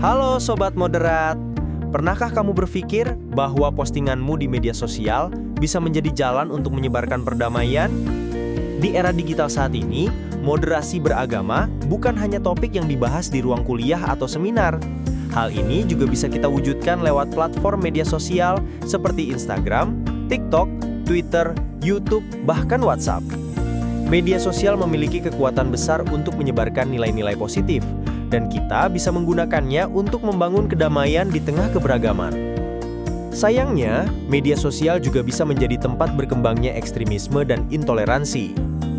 Halo Sobat Moderat, pernahkah kamu berpikir bahwa postinganmu di media sosial bisa menjadi jalan untuk menyebarkan perdamaian? Di era digital saat ini, moderasi beragama bukan hanya topik yang dibahas di ruang kuliah atau seminar. Hal ini juga bisa kita wujudkan lewat platform media sosial seperti Instagram, TikTok, Twitter, YouTube, bahkan WhatsApp. Media sosial memiliki kekuatan besar untuk menyebarkan nilai-nilai positif, dan kita bisa menggunakannya untuk membangun kedamaian di tengah keberagaman. Sayangnya, media sosial juga bisa menjadi tempat berkembangnya ekstremisme dan intoleransi.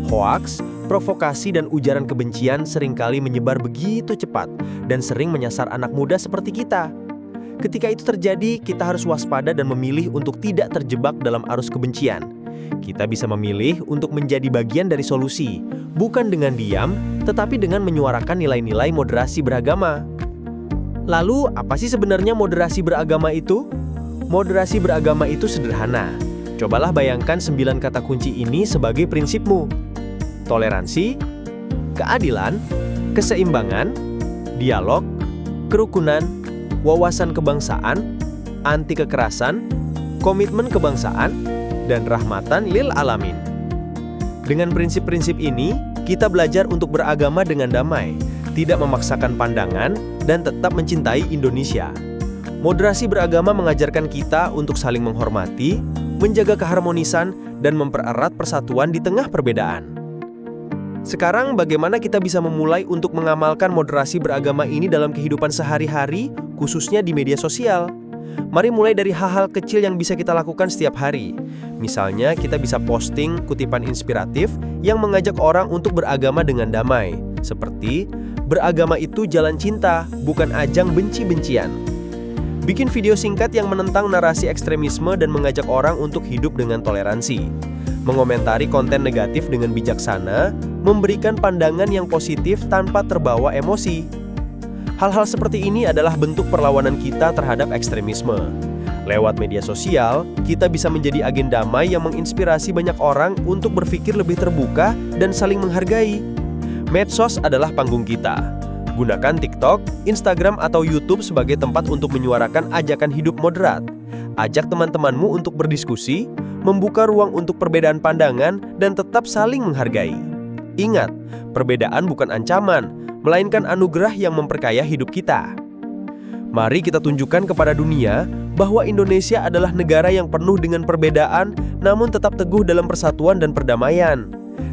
Hoaks, provokasi, dan ujaran kebencian seringkali menyebar begitu cepat dan sering menyasar anak muda seperti kita. Ketika itu terjadi, kita harus waspada dan memilih untuk tidak terjebak dalam arus kebencian. Kita bisa memilih untuk menjadi bagian dari solusi, bukan dengan diam, tetapi dengan menyuarakan nilai-nilai moderasi beragama. Lalu, apa sih sebenarnya moderasi beragama itu? Moderasi beragama itu sederhana. Cobalah bayangkan 9 kata kunci ini sebagai prinsipmu. Toleransi, keadilan, keseimbangan, dialog, kerukunan, wawasan kebangsaan, anti kekerasan, komitmen kebangsaan, dan rahmatan lil alamin. Dengan prinsip-prinsip ini, kita belajar untuk beragama dengan damai, tidak memaksakan pandangan, dan tetap mencintai Indonesia. Moderasi beragama mengajarkan kita untuk saling menghormati, menjaga keharmonisan, dan mempererat persatuan di tengah perbedaan. Sekarang, bagaimana kita bisa memulai untuk mengamalkan moderasi beragama ini dalam kehidupan sehari-hari, khususnya di media sosial? Mari mulai dari hal-hal kecil yang bisa kita lakukan setiap hari. Misalnya, kita bisa posting kutipan inspiratif yang mengajak orang untuk beragama dengan damai. Seperti, beragama itu jalan cinta, bukan ajang benci-bencian. Bikin video singkat yang menentang narasi ekstremisme dan mengajak orang untuk hidup dengan toleransi. Mengomentari konten negatif dengan bijaksana, memberikan pandangan yang positif tanpa terbawa emosi. Hal-hal seperti ini adalah bentuk perlawanan kita terhadap ekstremisme. Lewat media sosial, kita bisa menjadi agen damai yang menginspirasi banyak orang untuk berpikir lebih terbuka dan saling menghargai. Medsos adalah panggung kita. Gunakan TikTok, Instagram, atau YouTube sebagai tempat untuk menyuarakan ajakan hidup moderat. Ajak teman-temanmu untuk berdiskusi, membuka ruang untuk perbedaan pandangan, dan tetap saling menghargai. Ingat, perbedaan bukan ancaman, melainkan anugerah yang memperkaya hidup kita. Mari kita tunjukkan kepada dunia bahwa Indonesia adalah negara yang penuh dengan perbedaan, namun tetap teguh dalam persatuan dan perdamaian.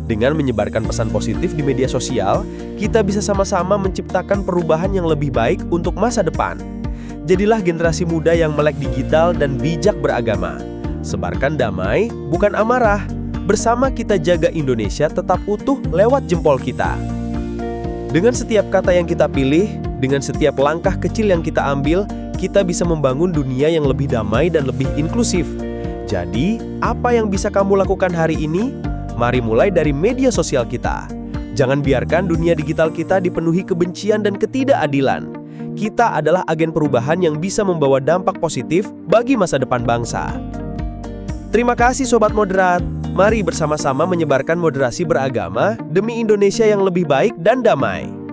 Dengan menyebarkan pesan positif di media sosial, kita bisa sama-sama menciptakan perubahan yang lebih baik untuk masa depan. Jadilah generasi muda yang melek digital dan bijak beragama. Sebarkan damai, bukan amarah. Bersama kita jaga Indonesia tetap utuh lewat jempol kita. Dengan setiap kata yang kita pilih, dengan setiap langkah kecil yang kita ambil, kita bisa membangun dunia yang lebih damai dan lebih inklusif. Jadi, apa yang bisa kamu lakukan hari ini? Mari mulai dari media sosial kita. Jangan biarkan dunia digital kita dipenuhi kebencian dan ketidakadilan. Kita adalah agen perubahan yang bisa membawa dampak positif bagi masa depan bangsa. Terima kasih Sobat Moderat. Mari bersama-sama menyebarkan moderasi beragama demi Indonesia yang lebih baik dan damai.